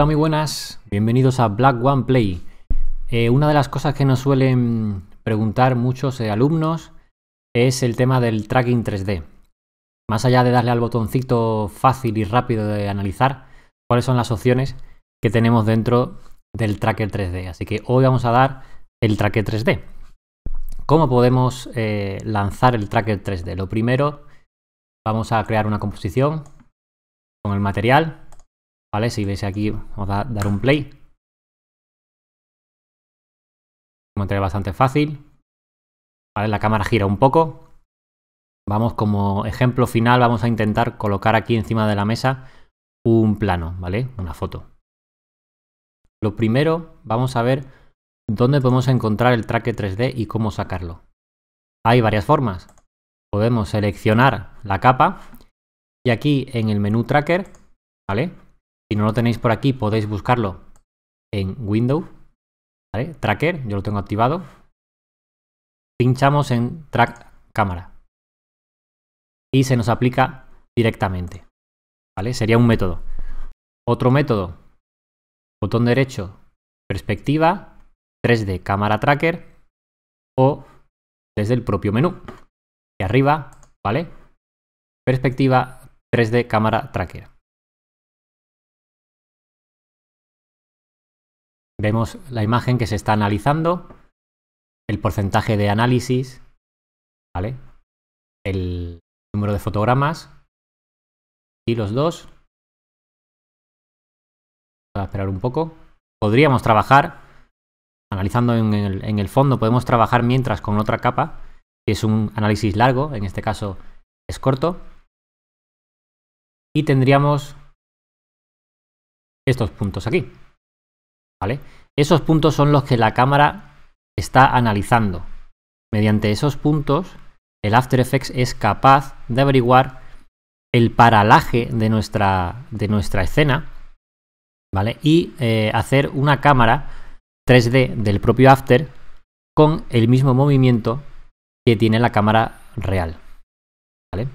Muy buenas, bienvenidos a Black One Play. Una de las cosas que nos suelen preguntar muchos alumnos es el tema del tracking 3D. Más allá de darle al botoncito fácil y rápido de analizar, cuáles son las opciones que tenemos dentro del tracker 3D. Así que hoy vamos a dar el tracker 3D. ¿Cómo podemos lanzar el tracker 3D? Lo primero, vamos a crear una composición con el material. ¿Vale? Si veis aquí, vamos a dar un play. Un material bastante fácil. ¿Vale? La cámara gira un poco. Vamos, como ejemplo final, vamos a intentar colocar aquí encima de la mesa un plano, ¿vale? Una foto. Lo primero, vamos a ver dónde podemos encontrar el tracker 3D y cómo sacarlo. Hay varias formas. Podemos seleccionar la capa y aquí en el menú tracker, ¿vale? Si no lo tenéis por aquí, podéis buscarlo en Windows, ¿vale? Tracker, yo lo tengo activado. Pinchamos en Track Cámara y se nos aplica directamente, ¿vale? Sería un método. Otro método, botón derecho, perspectiva, 3D Cámara Tracker o desde el propio menú. Y arriba, ¿vale? Perspectiva, 3D Cámara Tracker. Vemos la imagen que se está analizando, el porcentaje de análisis, ¿vale? El número de fotogramas y los dos. Voy a esperar un poco. Podríamos trabajar, analizando en el fondo, podemos trabajar mientras con otra capa, que es un análisis largo, en este caso es corto. Y tendríamos estos puntos aquí. ¿Vale? Esos puntos son los que la cámara está analizando. Mediante esos puntos, el After Effects es capaz de averiguar el paralaje de nuestra escena, ¿vale? Y hacer una cámara 3D del propio After con el mismo movimiento que tiene la cámara real, ¿vale?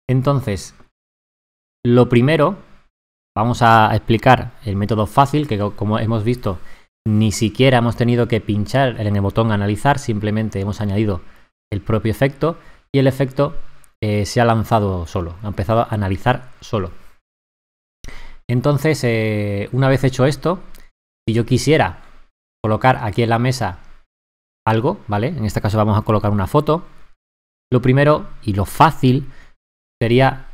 Entonces, lo primero, vamos a explicar el método fácil, que como hemos visto, ni siquiera hemos tenido que pinchar en el botón analizar, simplemente hemos añadido el propio efecto y el efecto se ha lanzado solo, ha empezado a analizar solo. Entonces, una vez hecho esto, si yo quisiera colocar aquí en la mesa algo, ¿vale? En este caso vamos a colocar una foto. Lo primero y lo fácil sería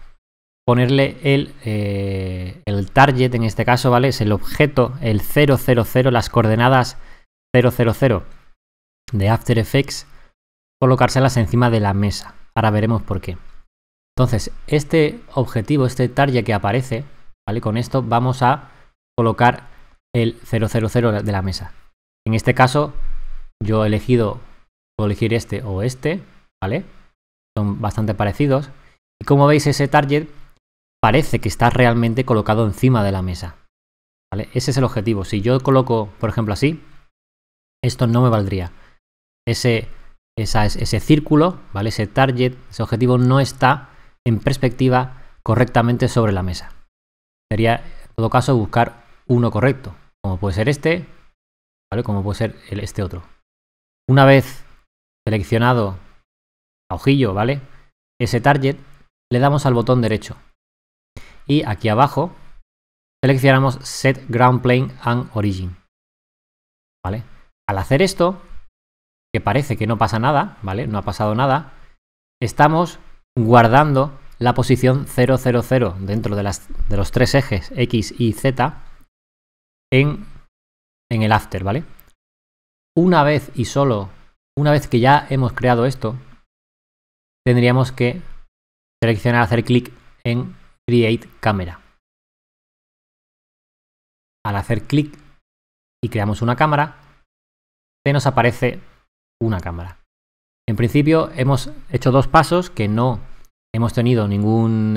ponerle el target, en este caso, ¿vale? Es el objeto, el 000, las coordenadas 000 de After Effects, colocárselas encima de la mesa. Ahora veremos por qué. Entonces, este objetivo, este target que aparece, ¿vale? Con esto vamos a colocar el 000 de la mesa. En este caso, yo he elegido, puedo elegir este o este, ¿vale? Son bastante parecidos. Y como veis, ese target parece que está realmente colocado encima de la mesa, ¿vale? Ese es el objetivo. Si yo coloco, por ejemplo, así, esto no me valdría. Ese círculo, ¿vale? Ese target, ese objetivo no está en perspectiva correctamente sobre la mesa. Sería, en todo caso, buscar uno correcto, como puede ser este, ¿vale? Como puede ser este otro. Una vez seleccionado a ojillo, ¿vale? Ese target, le damos al botón derecho. Y aquí abajo seleccionamos Set Ground Plane and Origin, ¿vale? Al hacer esto, que parece que no pasa nada, ¿vale? No ha pasado nada, estamos guardando la posición 000 dentro de los tres ejes X y Z en el After, ¿vale? Una vez y solo una vez que ya hemos creado esto, tendríamos que seleccionar, hacer clic en Create Camera. Al hacer clic y creamos una cámara, se nos aparece una cámara. En principio hemos hecho dos pasos que no hemos tenido ningún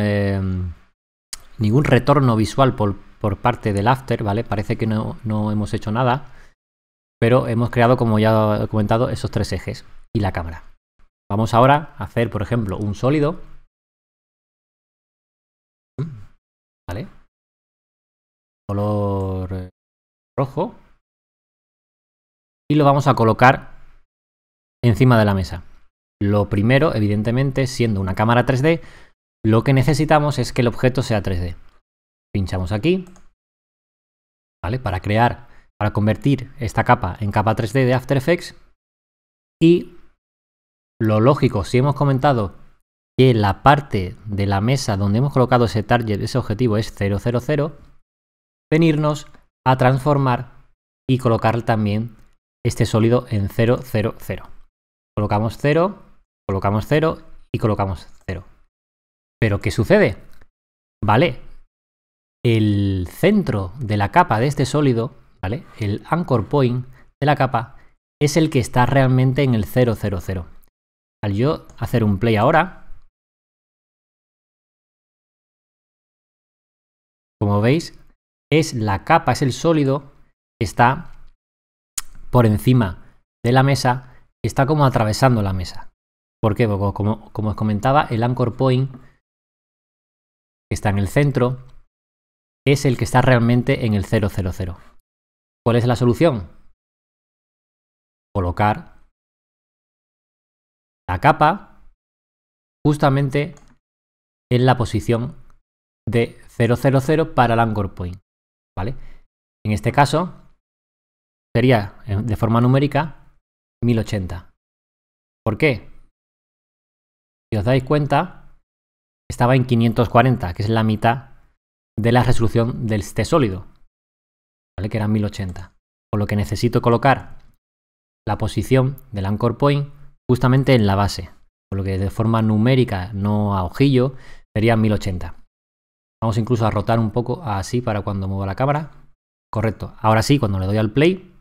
retorno visual por parte del After, ¿vale? Parece que no hemos hecho nada, pero hemos creado, como ya he comentado, esos tres ejes y la cámara. Vamos ahora a hacer, por ejemplo, un sólido, ¿vale? color rojo y lo vamos a colocar encima de la mesa. Lo primero, evidentemente, siendo una cámara 3D, lo que necesitamos es que el objeto sea 3D. Pinchamos aquí, ¿vale? Para convertir esta capa en capa 3D de After Effects. Y lo lógico, si hemos comentado que la parte de la mesa donde hemos colocado ese target, ese objetivo es 000, venirnos a transformar y colocar también este sólido en 000. Colocamos 0, colocamos 0 y colocamos 0. ¿Pero qué sucede? Vale, el centro de la capa de este sólido, ¿vale? El anchor point de la capa es el que está realmente en el 000. Al yo hacer un play ahora, como veis, es la capa, es el sólido que está por encima de la mesa, está como atravesando la mesa. ¿Por qué? Porque como os comentaba, el anchor point que está en el centro es el que está realmente en el 000. ¿Cuál es la solución? Colocar la capa justamente en la posición de 000 para el anchor point, ¿vale? En este caso sería de forma numérica 1080. ¿Por qué? Si os dais cuenta, estaba en 540, que es la mitad de la resolución de este sólido, ¿vale? Que era 1080. Por lo que necesito colocar la posición del anchor point justamente en la base, por lo que de forma numérica, no a ojillo, sería 1080. Vamos incluso a rotar un poco así para cuando mueva la cámara. Correcto. Ahora sí, cuando le doy al play,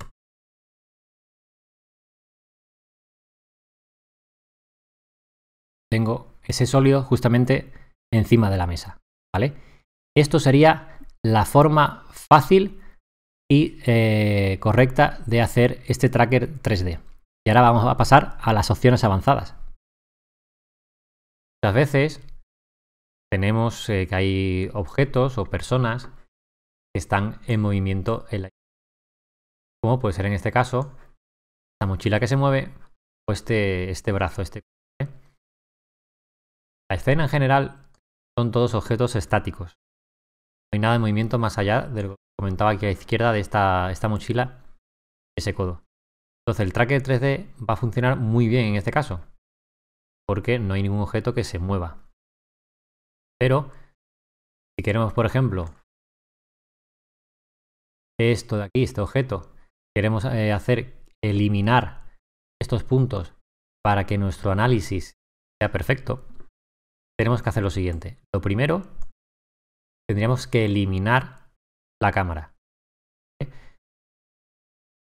tengo ese sólido justamente encima de la mesa, ¿vale? Esto sería la forma fácil y correcta de hacer este tracker 3D. Y ahora vamos a pasar a las opciones avanzadas. Muchas veces tenemos que hay objetos o personas que están en movimiento en la... como puede ser en este caso, la mochila que se mueve o este brazo, La escena en general son todos objetos estáticos. No hay nada de movimiento más allá de lo que comentaba aquí a la izquierda de esta mochila, ese codo. Entonces el tracker 3D va a funcionar muy bien en este caso, porque no hay ningún objeto que se mueva. Pero si queremos, por ejemplo, esto de aquí, este objeto, queremos eliminar estos puntos para que nuestro análisis sea perfecto, tenemos que hacer lo siguiente. Lo primero, tendríamos que eliminar la cámara. Da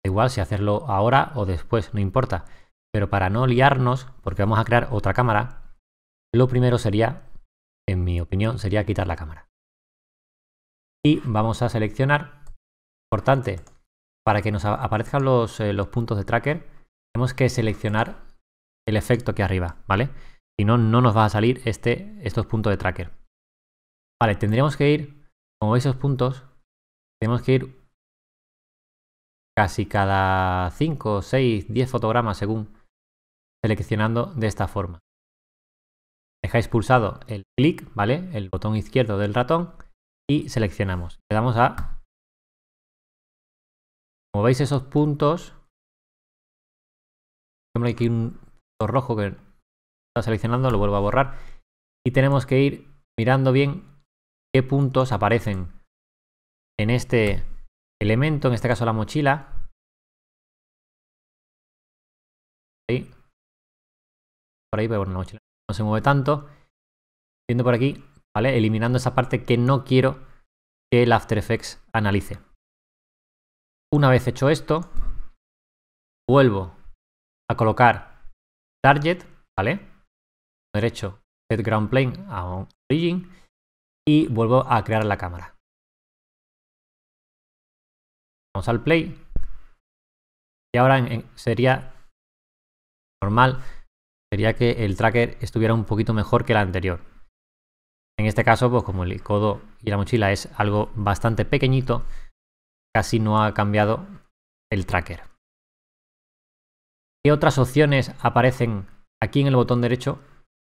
igual si hacerlo ahora o después, no importa. Pero para no liarnos, porque vamos a crear otra cámara, lo primero sería, en mi opinión, sería quitar la cámara. Y vamos a seleccionar, importante, para que nos aparezcan los puntos de tracker, tenemos que seleccionar el efecto aquí arriba, ¿vale? Si no, no nos va a salir estos puntos de tracker. Vale, tendríamos que ir, como veis esos puntos, tenemos que ir casi cada 5, 6, 10 fotogramas según, seleccionando de esta forma. Dejáis pulsado el clic, ¿vale? El botón izquierdo del ratón y seleccionamos. Le damos a... Como veis esos puntos, por ejemplo, aquí un punto rojo que está seleccionando, lo vuelvo a borrar. Y tenemos que ir mirando bien qué puntos aparecen en este elemento, en este caso la mochila. Ahí. Por ahí, pero bueno, la mochila no se mueve tanto. Viendo por aquí, ¿vale? Eliminando esa parte que no quiero que el After Effects analice. Una vez hecho esto, vuelvo a colocar Target, ¿vale? Derecho, Set Ground Plane a Origin y vuelvo a crear la cámara. Vamos al Play. Y ahora sería normal, sería que el tracker estuviera un poquito mejor que el anterior. En este caso, pues como el codo y la mochila es algo bastante pequeñito, casi no ha cambiado el tracker. ¿Qué otras opciones aparecen aquí en el botón derecho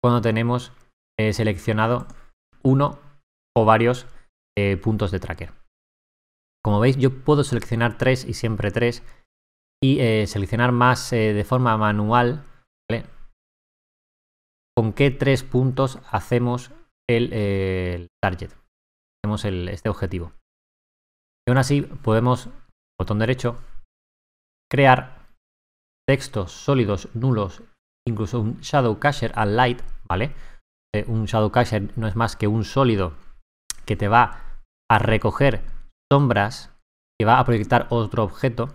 cuando tenemos seleccionado uno o varios puntos de tracker? Como veis, yo puedo seleccionar 3 y siempre 3 y seleccionar más de forma manual, ¿vale? ¿Con qué 3 puntos hacemos el target? Hacemos este objetivo. Y aún así podemos, botón derecho, crear textos sólidos, nulos, incluso un shadow cacher al light, ¿vale? Un shadow cacher no es más que un sólido que te va a recoger sombras, que va a proyectar otro objeto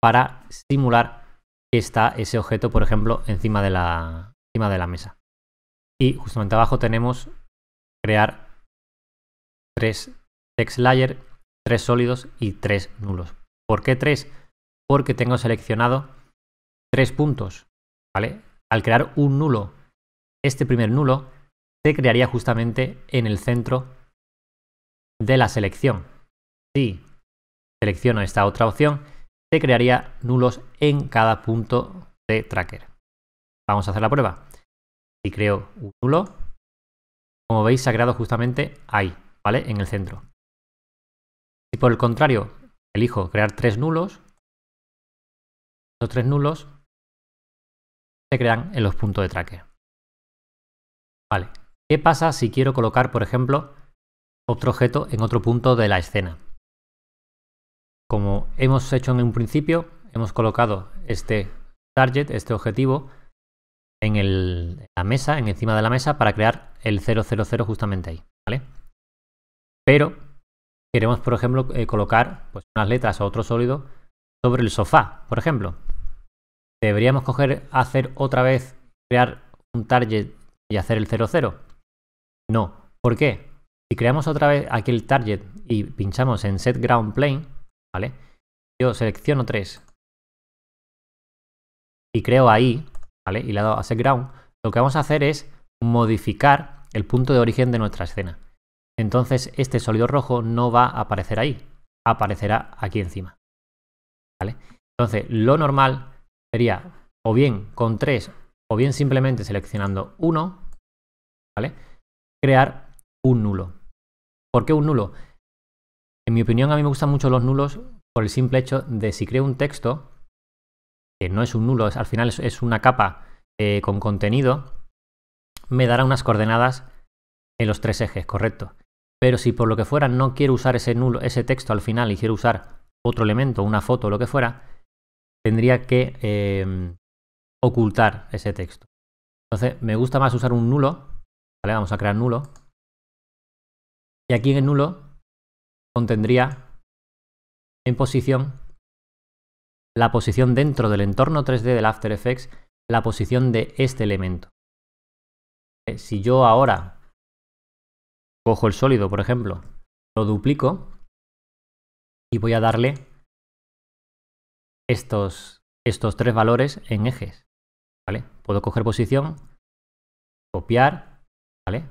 para simular que está ese objeto, por ejemplo, encima de la mesa. Y justamente abajo tenemos crear 3 text layer, 3 sólidos y 3 nulos. ¿Por qué 3? Porque tengo seleccionado 3 puntos, ¿vale? Al crear un nulo, este primer nulo se crearía justamente en el centro de la selección. Si selecciono esta otra opción, se crearía nulos en cada punto de tracker. Vamos a hacer la prueba. Si creo un nulo, como veis, se ha creado justamente ahí, ¿vale? En el centro. Si por el contrario elijo crear 3 nulos, los 3 nulos se crean en los puntos de tracker. Vale. ¿Qué pasa si quiero colocar, por ejemplo, otro objeto en otro punto de la escena? Como hemos hecho en un principio, hemos colocado este target, este objetivo, en la mesa, encima de la mesa, para crear el 000 justamente ahí, ¿vale? Pero queremos, por ejemplo, colocar pues, unas letras o otro sólido sobre el sofá, por ejemplo. ¿Deberíamos hacer otra vez, crear un target y hacer el 00? No. ¿Por qué? Si creamos otra vez aquí el target y pinchamos en Set Ground Plane, ¿vale? Yo selecciono 3 y creo ahí, ¿vale? Y le he dado a Set Ground. Lo que vamos a hacer es modificar el punto de origen de nuestra escena. Entonces este sólido rojo no va a aparecer ahí, aparecerá aquí encima, ¿vale? Entonces lo normal sería o bien con 3 o bien simplemente seleccionando 1, ¿vale? Crear un nulo. ¿Por qué un nulo? En mi opinión, a mí me gustan mucho los nulos por el simple hecho de si creo un texto, que no es un nulo, al final es una capa con contenido, me dará unas coordenadas en los 3 ejes, correcto. Pero si por lo que fuera no quiero usar ese texto al final y quiero usar otro elemento, una foto o lo que fuera, tendría que ocultar ese texto. Entonces me gusta más usar un nulo, ¿vale? Vamos a crear nulo. Y aquí en el nulo contendría en posición la posición dentro del entorno 3D del After Effects, la posición de este elemento. Si yo ahora cojo el sólido, por ejemplo, lo duplico y voy a darle estos 3 valores en ejes, ¿vale? Puedo coger posición, copiar, ¿vale?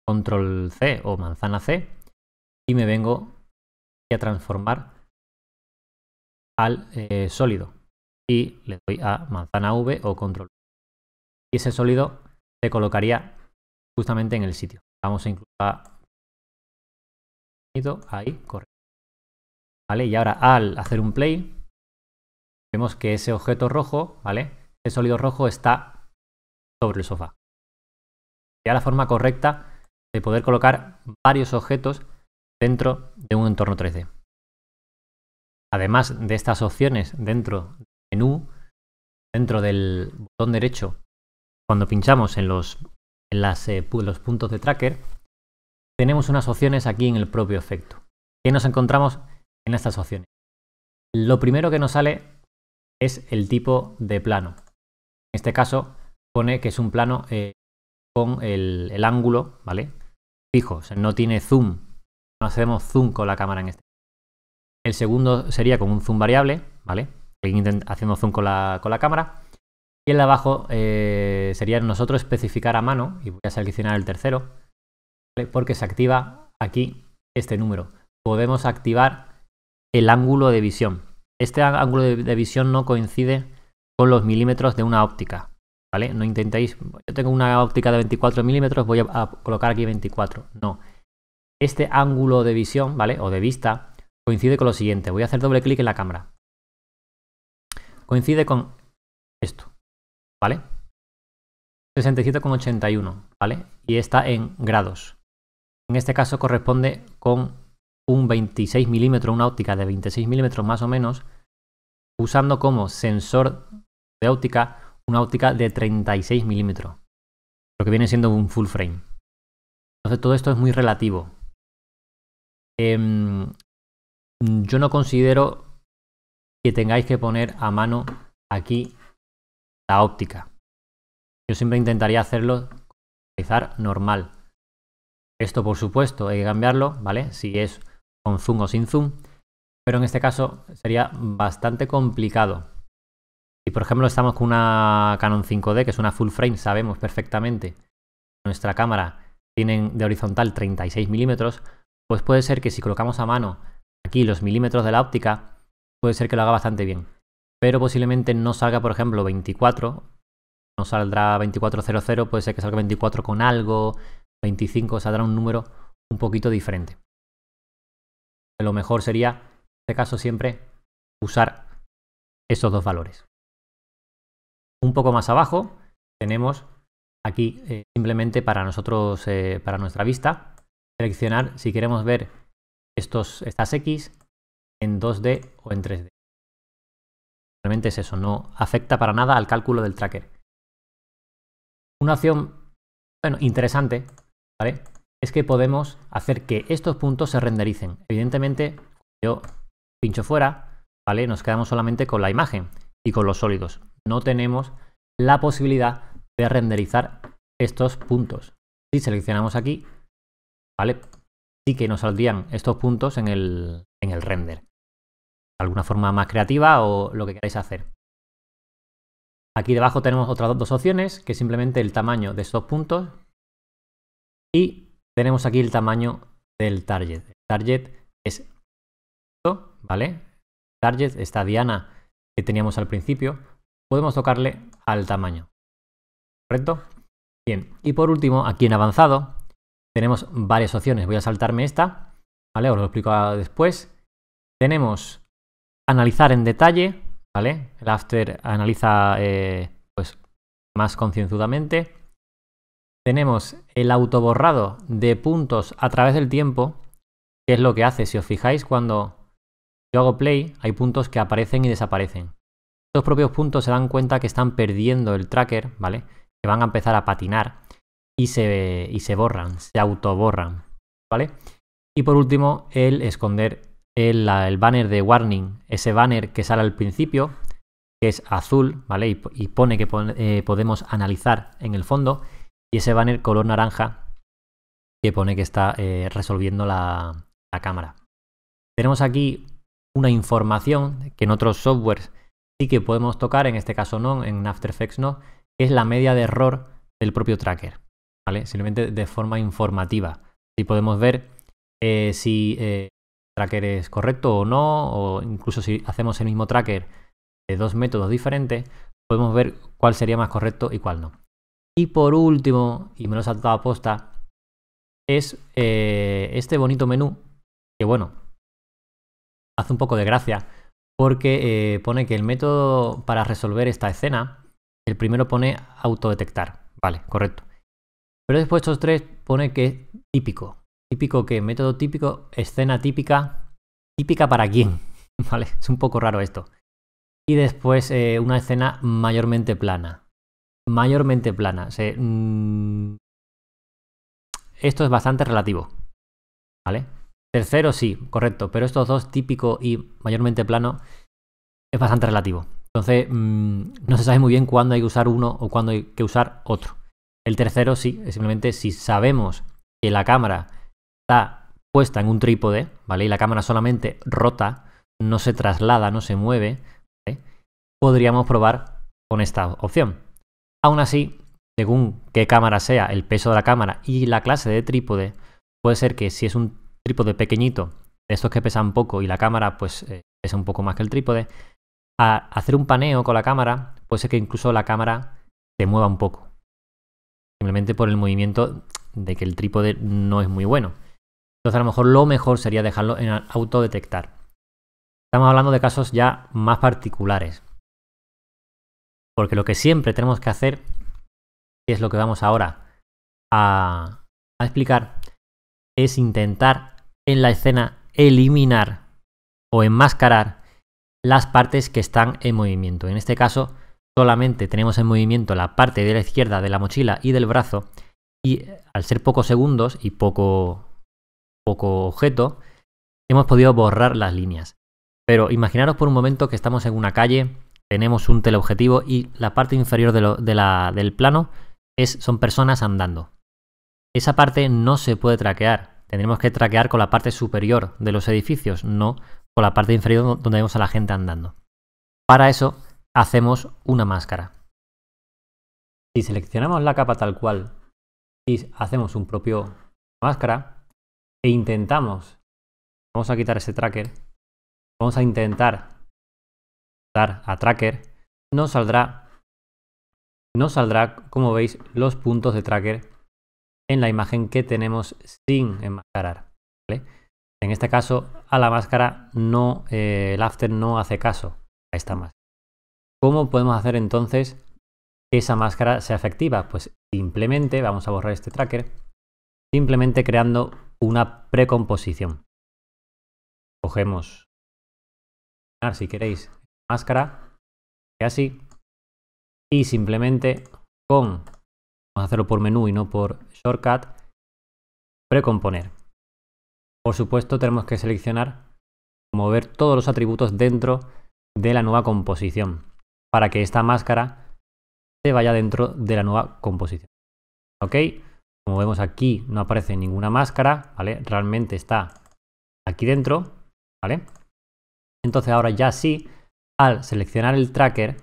Control C o manzana C y me vengo a transformar al sólido y le doy a manzana V o control. Y ese sólido se colocaría justamente en el sitio. Vamos a incluir ahí, correcto. ¿Vale? Y ahora al hacer un play, vemos que ese objeto rojo, ¿vale? Ese sólido rojo está sobre el sofá. Sería la forma correcta de poder colocar varios objetos dentro de un entorno 3D. Además de estas opciones dentro del menú, dentro del botón derecho, cuando pinchamos en los puntos de tracker, tenemos unas opciones aquí en el propio efecto. ¿Qué nos encontramos en estas opciones? Lo primero que nos sale es el tipo de plano. En este caso pone que es un plano con el ángulo, ¿vale? Fijo, o sea, no tiene zoom. No hacemos zoom con la cámara en este. El segundo sería con un zoom variable, ¿vale? Haciendo zoom con la cámara. Y el de abajo sería nosotros especificar a mano, y voy a seleccionar el tercero, ¿vale? Porque se activa aquí este número. Podemos activar el ángulo de visión. Este ángulo de visión no coincide con los milímetros de una óptica, ¿vale? No intentéis, yo tengo una óptica de 24 milímetros, voy a colocar aquí 24. No. Este ángulo de visión, ¿vale? O de vista, coincide con lo siguiente. Voy a hacer doble clic en la cámara. Coincide con esto, ¿vale? 67,81, ¿vale? Y está en grados. En este caso corresponde con un 26 milímetros, una óptica de 26 milímetros más o menos, usando como sensor de óptica una óptica de 36 milímetros, lo que viene siendo un full frame. Entonces todo esto es muy relativo. Yo no considero que tengáis que poner a mano aquí la óptica. Yo siempre intentaría hacerlo normal. Esto, por supuesto, hay que cambiarlo, ¿vale? Si es con zoom o sin zoom. Pero en este caso sería bastante complicado. Si, por ejemplo, estamos con una Canon 5D, que es una full frame, sabemos perfectamente que nuestra cámara tiene de horizontal 36 milímetros, pues puede ser que si colocamos a mano aquí los milímetros de la óptica, puede ser que lo haga bastante bien. Pero posiblemente no salga, por ejemplo, 24, no saldrá 2400, puede ser que salga 24 con algo, 25, saldrá un número un poquito diferente. Lo mejor sería, en este caso, siempre usar esos dos valores. Un poco más abajo tenemos aquí simplemente para nosotros, para nuestra vista, seleccionar si queremos ver estas X en 2D o en 3D. Realmente es eso, no afecta para nada al cálculo del tracker. Una opción, bueno, interesante, ¿vale? Es que podemos hacer que estos puntos se rendericen. Evidentemente, yo pincho fuera, ¿vale? Nos quedamos solamente con la imagen y con los sólidos. No tenemos la posibilidad de renderizar estos puntos. Si seleccionamos aquí, ¿vale? Sí que nos saldrían estos puntos en el render. De alguna forma más creativa o lo que queráis hacer. Aquí debajo tenemos otras dos opciones, que es simplemente el tamaño de estos puntos. Y tenemos aquí el tamaño del target. El target es esto, ¿vale? Target, esta diana que teníamos al principio, podemos tocarle al tamaño. ¿Correcto? Bien, y por último, aquí en avanzado, tenemos varias opciones. Voy a saltarme esta, ¿vale? Os lo explico después. Tenemos analizar en detalle, ¿vale? El After analiza pues más concienzudamente. Tenemos el autoborrado de puntos a través del tiempo, que es lo que hace. Si os fijáis, cuando yo hago play, hay puntos que aparecen y desaparecen. Estos propios puntos se dan cuenta que están perdiendo el tracker, ¿vale? Que van a empezar a patinar y se borran, se autoborran, ¿vale? Y por último, el esconder el banner de warning, ese banner que sale al principio, que es azul, ¿vale? Y pone que podemos analizar en el fondo, y ese banner color naranja que pone que está resolviendo la cámara. Tenemos aquí una información que en otros softwares sí que podemos tocar, en este caso no, en After Effects no, que es la media de error del propio tracker, ¿vale? Simplemente de forma informativa. Si podemos ver si el tracker es correcto o no, o incluso si hacemos el mismo tracker de dos métodos diferentes, podemos ver cuál sería más correcto y cuál no. Y por último, y me lo he saltado a posta, es este bonito menú que, bueno, hace un poco de gracia porque pone que el método para resolver esta escena, el primero pone autodetectar, vale, correcto. Pero después estos tres pone que es típico. Típico que método típico, escena típica, típica para quién, vale, es un poco raro esto. Y después una escena mayormente plana. Mayormente plana. Esto es bastante relativo, ¿vale? Tercero sí, correcto, pero estos dos, típico y mayormente plano, es bastante relativo. Entonces no se sabe muy bien cuándo hay que usar uno o cuándo hay que usar otro. El tercero sí, es simplemente si sabemos que la cámara está puesta en un trípode, ¿vale? Y la cámara solamente rota, no se traslada, no se mueve, ¿vale? Podríamos probar con esta opción. Aún así, según qué cámara sea, el peso de la cámara y la clase de trípode, puede ser que si es un trípode pequeñito, de estos que pesan poco y la cámara pues pesa un poco más que el trípode, a hacer un paneo con la cámara, puede ser que incluso la cámara se mueva un poco. Simplemente por el movimiento de que el trípode no es muy bueno. Entonces a lo mejor lo mejor sería dejarlo en autodetectar. Estamos hablando de casos ya más particulares. Porque lo que siempre tenemos que hacer, y es lo que vamos ahora a explicar, es intentar en la escena eliminar o enmascarar las partes que están en movimiento. En este caso, solamente tenemos en movimiento la parte de la izquierda de la mochila y del brazo, y al ser pocos segundos y poco objeto, hemos podido borrar las líneas. Pero imaginaros por un momento que estamos en una calle, tenemos un teleobjetivo y la parte inferior del plano son personas andando. Esa parte no se puede traquear. Tendremos que traquear con la parte superior de los edificios, no con la parte inferior donde vemos a la gente andando. Para eso hacemos una máscara. Si seleccionamos la capa tal cual y hacemos un propio máscara e intentamos, vamos a quitar ese tracker, vamos a intentar dar a tracker, nos saldrá, como veis, los puntos de tracker en la imagen que tenemos sin enmascarar, ¿vale? En este caso, a la máscara no, el After no hace caso a esta máscara. ¿Cómo podemos hacer entonces que esa máscara sea efectiva? Pues simplemente, vamos a borrar este tracker, simplemente creando una precomposición. Cogemos, si queréis, máscara, así, y simplemente vamos a hacerlo por menú y no por shortcut, precomponer. Por supuesto, tenemos que seleccionar, mover todos los atributos dentro de la nueva composición para que esta máscara se vaya dentro de la nueva composición. ¿Ok? Como vemos aquí, no aparece ninguna máscara, ¿vale? Realmente está aquí dentro, ¿vale? Entonces ahora ya sí, al seleccionar el tracker,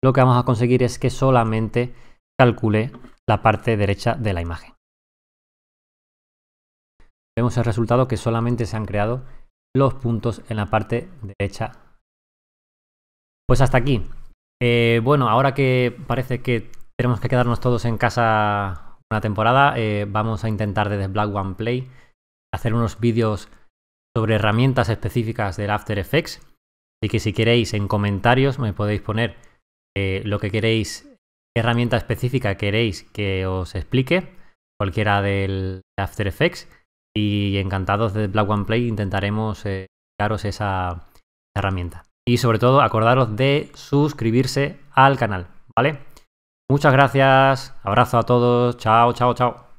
lo que vamos a conseguir es que solamente calcule la parte derecha de la imagen. Vemos el resultado que solamente se han creado los puntos en la parte derecha. Pues hasta aquí. Bueno, ahora que parece que tenemos que quedarnos todos en casa una temporada, vamos a intentar desde Black One Play hacer unos vídeos sobre herramientas específicas del After Effects. Así que si queréis en comentarios me podéis poner lo que queréis, qué herramienta específica queréis que os explique, cualquiera del After Effects. Y encantados de Black One Play intentaremos daros esa herramienta. Y sobre todo acordaros de suscribirse al canal, ¿vale? Muchas gracias, abrazo a todos, chao, chao, chao.